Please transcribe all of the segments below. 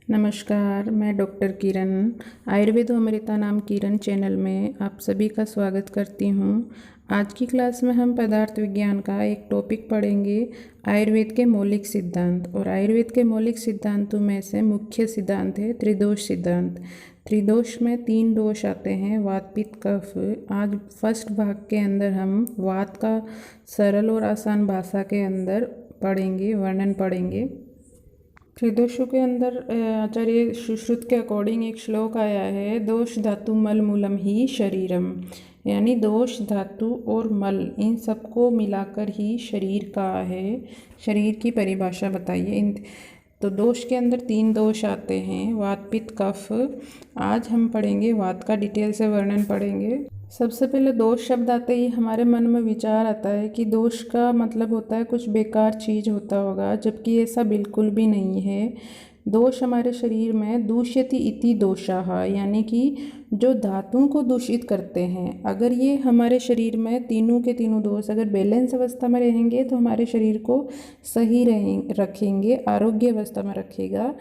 नमस्कार, मैं डॉक्टर किरण आयुर्वेद अमृता नाम किरण चैनल में आप सभी का स्वागत करती हूँ। आज की क्लास में हम पदार्थ विज्ञान का एक टॉपिक पढ़ेंगे, आयुर्वेद के मौलिक सिद्धांत। और आयुर्वेद के मौलिक सिद्धांतों में से मुख्य सिद्धांत है त्रिदोष सिद्धांत। त्रिदोष में 3 दोष आते हैं, वात पित्त कफ। आज फर्स्ट भाग के अंदर हम वात का सरल और आसान भाषा के अंदर पढ़ेंगे, वर्णन पढ़ेंगे। त्रिदोषों के अंदर आचार्य सुश्रुत के अकॉर्डिंग एक श्लोक आया है, दोष धातु मल मूलम ही शरीरम, यानी दोष धातु और मल इन सबको मिलाकर ही शरीर का है। शरीर की परिभाषा बताइए। इन तो दोष के अंदर 3 दोष आते हैं, वात पित्त कफ। आज हम पढ़ेंगे वात का, डिटेल से वर्णन पढ़ेंगे। सबसे पहले दोष शब्द आते ही हमारे मन में विचार आता है कि दोष का मतलब होता है कुछ बेकार चीज़ होता होगा, जबकि ऐसा बिल्कुल भी नहीं है। दोष हमारे शरीर में दूष्यति इति दोषाः, यानी कि जो धातुओं को दूषित करते हैं। अगर ये हमारे शरीर में तीनों के तीनों दोष अगर बैलेंस अवस्था में रहेंगे तो हमारे शरीर को सही रखेंगे, आरोग्य अवस्था में रखेगा।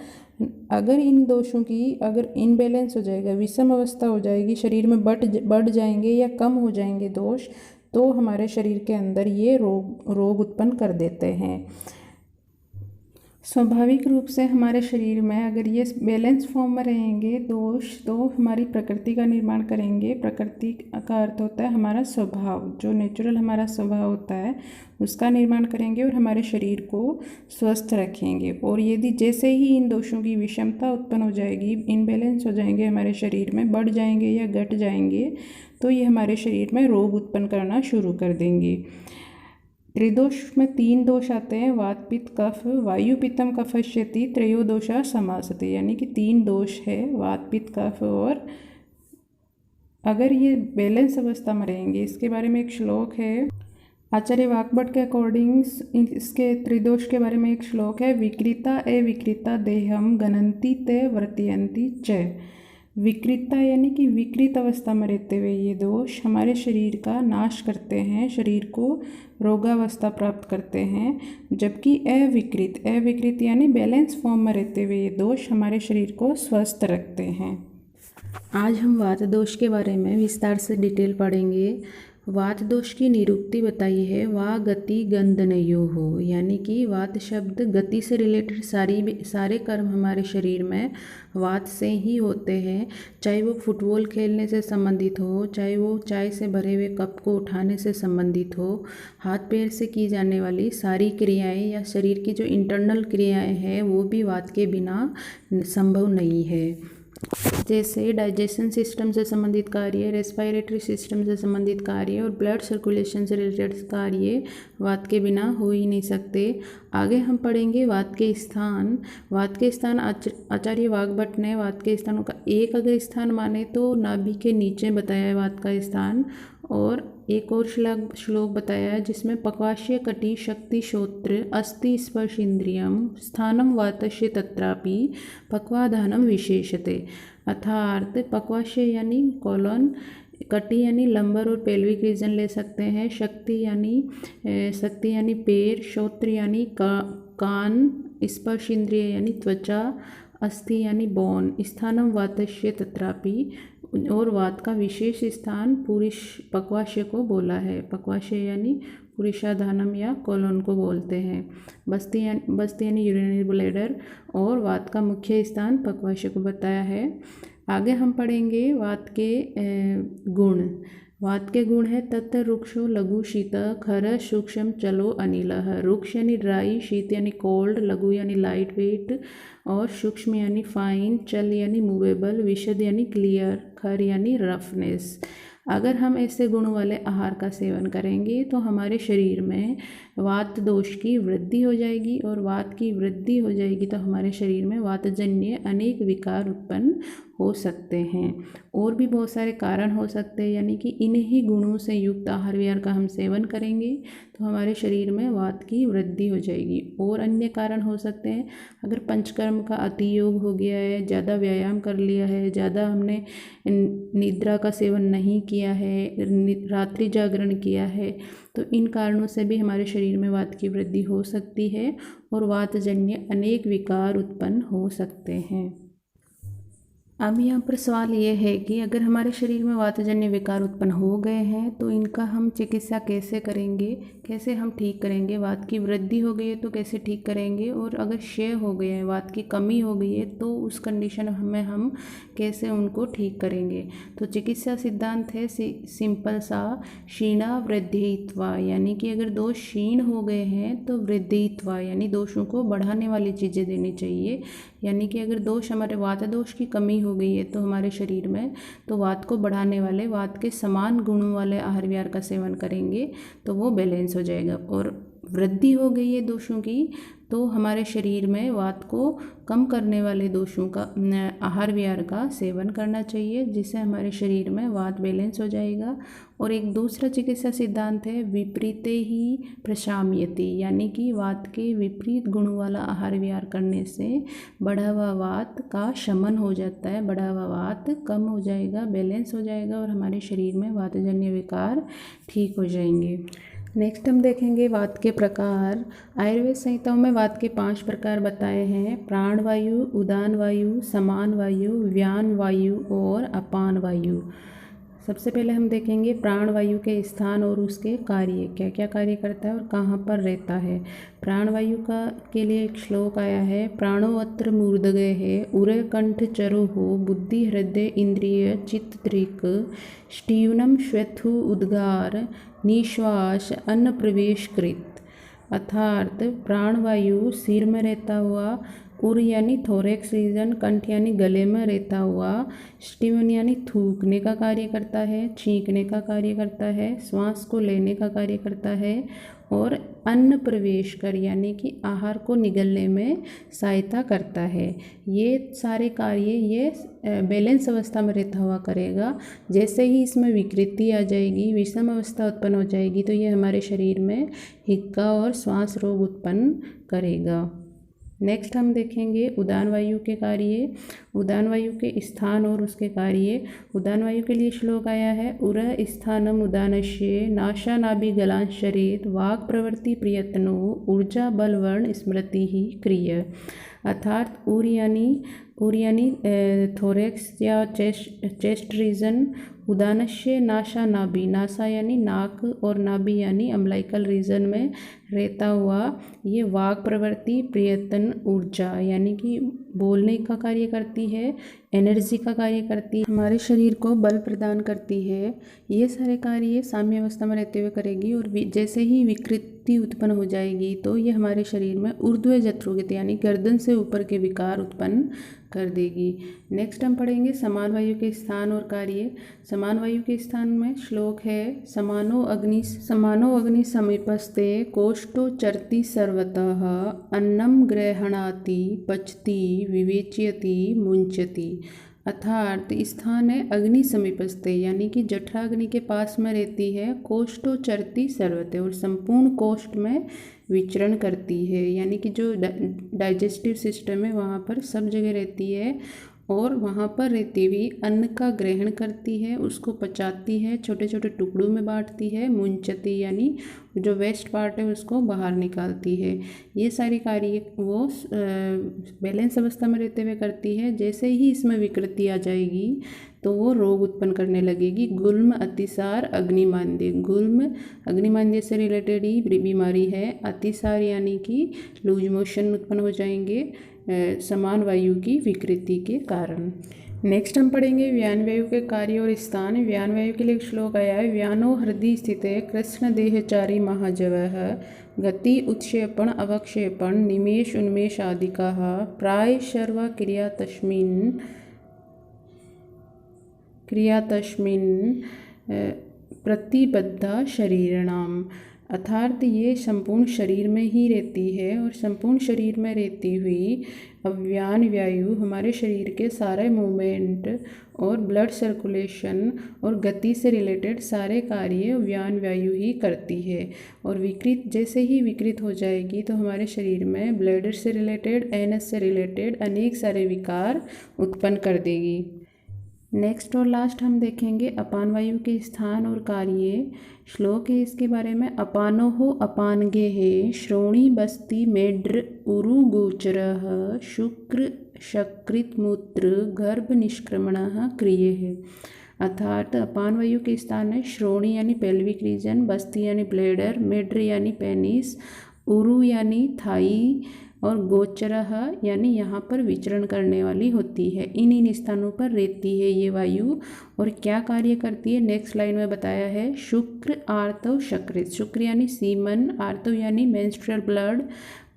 अगर इन दोषों की अगर इनबैलेंस हो जाएगा, विषम अवस्था हो जाएगी, शरीर में बढ़ जाएंगे या कम हो जाएंगे दोष, तो हमारे शरीर के अंदर ये रोग उत्पन्न कर देते हैं। स्वाभाविक रूप से हमारे शरीर में अगर ये बैलेंस फॉर्म में रहेंगे दोष, तो हमारी प्रकृति का निर्माण करेंगे। प्रकृति का अर्थ होता है हमारा स्वभाव, जो नेचुरल हमारा स्वभाव होता है उसका निर्माण करेंगे और हमारे शरीर को स्वस्थ रखेंगे। और यदि जैसे ही इन दोषों की विषमता उत्पन्न हो जाएगी, इनबैलेंस हो जाएंगे हमारे शरीर में, बढ़ जाएंगे या घट जाएंगे, तो ये हमारे शरीर में रोग उत्पन्न करना शुरू कर देंगे। त्रिदोष में 3 दोष आते हैं, वात पित्त कफ। वायु पित्तम कफश्यति त्रयो दोषा समासते, यानी कि 3 दोष है, वात पित्त कफ। और अगर ये बैलेंस अवस्था में रहेंगे, इसके बारे में एक श्लोक है आचार्य वाकभट के अकॉर्डिंग। इसके त्रिदोष के बारे में एक श्लोक है, विकृता अविकृता देहम गणन्ति ते वर्तयन्ति च। विकृता यानी कि विकृत अवस्था में रहते हुए ये दोष हमारे शरीर का नाश करते हैं, शरीर को रोगावस्था प्राप्त करते हैं। जबकि अविकृत यानी बैलेंस फॉर्म में रहते हुए ये दोष हमारे शरीर को स्वस्थ रखते हैं। आज हम वात दोष के बारे में विस्तार से डिटेल पढ़ेंगे। वात दोष की निरुक्ति बताई है, वा गति गंधनयोः, यानी कि वात शब्द गति से रिलेटेड सारे कर्म हमारे शरीर में वात से ही होते हैं। चाहे वो फुटबॉल खेलने से संबंधित हो, चाहे वो चाय से भरे हुए कप को उठाने से संबंधित हो, हाथ पैर से की जाने वाली सारी क्रियाएं या शरीर की जो इंटरनल क्रियाएं हैं वो भी वात के बिना संभव नहीं है। जैसे डाइजेशन सिस्टम से संबंधित कार्य, रेस्पिरेटरी सिस्टम से संबंधित कार्य और ब्लड सर्कुलेशन से रिलेटेड कार्य वात के बिना हो ही नहीं सकते। आगे हम पढ़ेंगे वात के स्थान। वात के स्थान आचार्य वाकभट ने वात के स्थानों का एक अगर स्थान माने तो नाभि के नीचे बताया है वात का स्थान। और एक और श्लोक बताया है जिसमें पक्वाशय कटी शक्ति श्रोत्र अस्ति स्पर्श इंद्रियम स्थानम वातस्य तत्रापि पक्वाधानम विशेषते। अर्थात पक्वाशय यानी कॉलन, कटी यानी लंबर और पेल्विक रीजन ले सकते हैं, शक्ति यानी पैर, श्रोत्र यानी कान, स्पर्श इंद्रिय यानी त्वचा, अस्थि यानी बोन, स्थानम वातस्य तत्रापि, और वात का विशेष स्थान पुरुष पक्वाशय को बोला है। पक्वाशय यानी पुरुषाधानम या कोलन को बोलते हैं। बस्ती यानी यूरिनरी ब्लैडर, और वात का मुख्य स्थान पक्वाशय को बताया है। आगे हम पढ़ेंगे वात के गुण। वात के गुण है तत् रुक्षो लघु शीत खर सूक्ष्म चलो अनिलः। रुक्ष यानी ड्राई, शीत यानी कोल्ड, लघु यानी लाइट वेट, और सूक्ष्म यानी फाइन, चल यानी मूवेबल, विशद यानी क्लियर, खर यानी रफनेस। अगर हम ऐसे गुणों वाले आहार का सेवन करेंगे तो हमारे शरीर में वात दोष की वृद्धि हो जाएगी, और वात की वृद्धि हो जाएगी तो हमारे शरीर में वातजन्य अनेक विकार उत्पन्न हो सकते हैं। और भी बहुत सारे कारण हो सकते हैं, यानी कि इन्हीं गुणों से युक्त आहार विहार का हम सेवन करेंगे तो हमारे शरीर में वात की वृद्धि हो जाएगी। और अन्य कारण हो सकते हैं, अगर पंचकर्म का अतियोग हो गया है, ज़्यादा व्यायाम कर लिया है, ज़्यादा हमने निद्रा का सेवन नहीं किया है, रात्रि जागरण किया है, तो इन कारणों से भी हमारे शरीर में वात की वृद्धि हो सकती है और वातजन्य अनेक विकार उत्पन्न हो सकते हैं। अब यहाँ पर सवाल ये है कि अगर हमारे शरीर में वातजन्य विकार उत्पन्न हो गए हैं तो इनका हम चिकित्सा कैसे करेंगे, कैसे हम ठीक करेंगे। वात की वृद्धि हो गई है तो कैसे ठीक करेंगे, और अगर क्षय हो गया है, वात की कमी हो गई है, तो उस कंडीशन में हम कैसे उनको ठीक करेंगे। तो चिकित्सा सिद्धांत है सिंपल सा, क्षीणा वृद्धित्वा, यानी कि अगर दोष क्षीण हो गए हैं तो वृद्धित्वा यानी दोषों को बढ़ाने वाली चीज़ें देनी चाहिए। यानी कि अगर दोष हमारे वात दोष की कमी हो गई है तो हमारे शरीर में, तो वात को बढ़ाने वाले, वात के समान गुणों वाले आहार विहार का सेवन करेंगे तो वो बैलेंस हो जाएगा। और वृद्धि हो गई है दोषों की तो हमारे शरीर में वात को कम करने वाले दोषों का आहार विहार का सेवन करना चाहिए, जिससे हमारे शरीर में वात बैलेंस हो जाएगा। और एक दूसरा चिकित्सा सिद्धांत है विपरीते ही प्रशाम्यति, यानी कि वात के विपरीत गुणों वाला आहार विहार करने से बढ़ा हुआ वात का शमन हो जाता है, बढ़ा हुआ वात कम हो जाएगा, बैलेंस हो जाएगा और हमारे शरीर में वातजन्य विकार ठीक हो जाएंगे। नेक्स्ट हम देखेंगे वात के प्रकार। आयुर्वेद संहिताओं में वात के 5 प्रकार बताए हैं: प्राण वायु, उदान वायु, समान वायु, व्यान वायु और अपान वायु। सबसे पहले हम देखेंगे प्राण वायु के स्थान और उसके कार्य, क्या क्या कार्य करता है और कहाँ पर रहता है। प्राण वायु के लिए एक श्लोक आया है: प्राणो अत्र मूर्धगे है, उर कंठ चरु हो, बुद्धि हृदय इंद्रिय चित्त त्रिक, स्टीवनम श्वेथु उद्गार, निश्वास अन्न प्रवेश कृत। अर्थात प्राणवायु सिर में रहता हुआ, उर यानी थोरेक्स रीजन, कंठ यानी गले में रहता हुआ, स्टीवन यानी थूकने का कार्य करता है, छींकने का कार्य करता है, श्वास को लेने का कार्य करता है, और अन्न प्रवेश कर यानी कि आहार को निगलने में सहायता करता है। ये सारे कार्य ये बैलेंस अवस्था में रहता हुआ करेगा। जैसे ही इसमें विकृति आ जाएगी, विषम अवस्था उत्पन्न हो जाएगी, तो ये हमारे शरीर में हिक्का और श्वास रोग उत्पन्न करेगा। नेक्स्ट हम देखेंगे उदान वायु के कार्य, उदान वायु के स्थान और उसके कार्य। उदान वायु के लिए श्लोक आया है: उर स्थानम उदानस्य, नाशा नाभि गलांशरेत, वाक् प्रवृत्ति प्रयत्नो, ऊर्जा बलवर्ण स्मृति ही क्रिय। अर्थात उर यानी थोरेक्स या चेस्ट रीजन, उदानस्य नाशा नाभि, नासा यानी नाक और नाभि यानी अम्लाइकल रीजन में रहता हुआ, ये वाक प्रवृत्ति प्रयत्न ऊर्जा यानी कि बोलने का कार्य करती है, एनर्जी का कार्य करती है, हमारे शरीर को बल प्रदान करती है। ये सारे कार्य साम्य अवस्था में रहते हुए करेगी और जैसे ही विकृति उत्पन्न हो जाएगी तो ये हमारे शरीर में ऊर्ध्व जत्रुगति यानी गर्दन से ऊपर के विकार उत्पन्न कर देगी। नेक्स्ट हम पढ़ेंगे समान वायु के स्थान और कार्य। समान वायु के स्थान में श्लोक है: समानो अग्नि समीपस्ते, कोष्ठो चरति सर्वतः, अन्नम ग्रहणाति पचति विवेचयति मुंचति। अर्थात स्थान है अग्नि समीपस्ते यानी कि जठराग्नि के पास में रहती है, कोष्ठो चरति सर्वते और संपूर्ण कोष्ठ में विचरण करती है, यानी कि जो डाइजेस्टिव सिस्टम है वहाँ पर सब जगह रहती है और वहाँ पर रहती हुई अन्न का ग्रहण करती है, उसको पचाती है, छोटे छोटे टुकड़ों में बांटती है, मुंचती यानी जो वेस्ट पार्ट है उसको बाहर निकालती है। ये सारी कार्य वो बैलेंस अवस्था में रहते हुए करती है। जैसे ही इसमें विकृति आ जाएगी तो वो रोग उत्पन्न करने लगेगी। गुल्म अतिसार अग्निमांद्य, गुल्म अग्निमांद्य से रिलेटेड ही बीमारी है। अतिसार यानी कि लूज मोशन उत्पन्न हो जाएंगे समान वायु की विकृति के कारण। नेक्स्ट हम पढ़ेंगे व्यान वायु के कार्य और स्थान। व्यान वायु के लिए एक श्लोक आया है: व्यानो हृदय स्थिते कृष्ण देहचारी महाजवः, गति उत्क्षेपण अवक्षेपण निमेष उन्मेष आदिकाः, प्राय सर्वा क्रिया तस्मिन् प्रतिबद्धा शरीरणाम। अर्थात ये संपूर्ण शरीर में ही रहती है और संपूर्ण शरीर में रहती हुई अव्यान वायु हमारे शरीर के सारे मूवमेंट और ब्लड सर्कुलेशन और गति से रिलेटेड सारे कार्य अव्यान वायु ही करती है। और विकृत जैसे ही विकृत हो जाएगी तो हमारे शरीर में ब्लड से रिलेटेड एनएस से रिलेटेड अनेक सारे विकार उत्पन्न कर देगी। नेक्स्ट और लास्ट हम देखेंगे अपान वायु के स्थान और कार्य। श्लोक है इसके बारे में। अपानो हो अपानगे है श्रोणी बस्ती मेड्र उरु गोचर शुक्र शकृत मूत्र गर्भ निष्क्रमण क्रिय है। अर्थात अपान वायु के स्थान है श्रोणी यानी पेल्विक रीजन, बस्ती यानी ब्लेडर, मेड्र यानी पेनिस, उरु यानी थाई और गोचरह यानी यहाँ पर विचरण करने वाली होती है। इन स्थानों पर रहती है ये वायु और क्या कार्य करती है नेक्स्ट लाइन में बताया है। शुक्र आर्तव शकृत, शुक्र यानी सीमन, आर्तव यानी मेंस्ट्रुअल ब्लड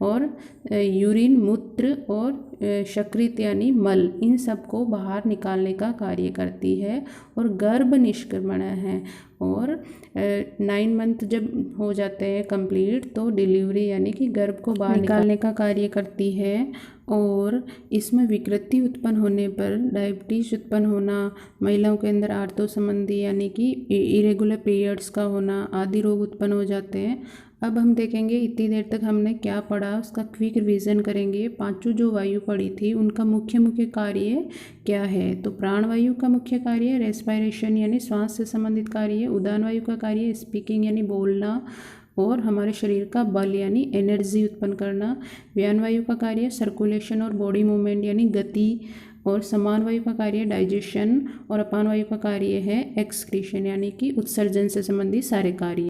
और यूरिन मूत्र और शकृत यानी मल, इन सब को बाहर निकालने का कार्य करती है। और गर्भ निष्क्रमण है और 9 मंथ जब हो जाते हैं कंप्लीट तो डिलीवरी यानी कि गर्भ को बाहर निकालने का कार्य करती है। और इसमें विकृति उत्पन्न होने पर डायबिटीज़ उत्पन्न होना, महिलाओं के अंदर आर्तव संबंधी यानी कि इरेगुलर पीरियड्स का होना आदि रोग उत्पन्न हो जाते हैं। अब हम देखेंगे इतनी देर तक हमने क्या पढ़ा उसका क्विक रिवीजन करेंगे। पांचों जो वायु पढ़ी थी उनका मुख्य मुख्य कार्य क्या है। तो प्राण वायु का मुख्य कार्य रेस्पिरेशन यानी श्वास से संबंधित कार्य, उदान वायु का कार्य स्पीकिंग यानी बोलना और हमारे शरीर का बल यानी एनर्जी उत्पन्न करना, व्यान वायु का कार्य सर्कुलेशन और बॉडी मूवमेंट यानी गति, और समान वायु का कार्य डाइजेशन, और अपान वायु का कार्य है एक्सक्रीशन यानी कि उत्सर्जन से संबंधित सारे कार्य।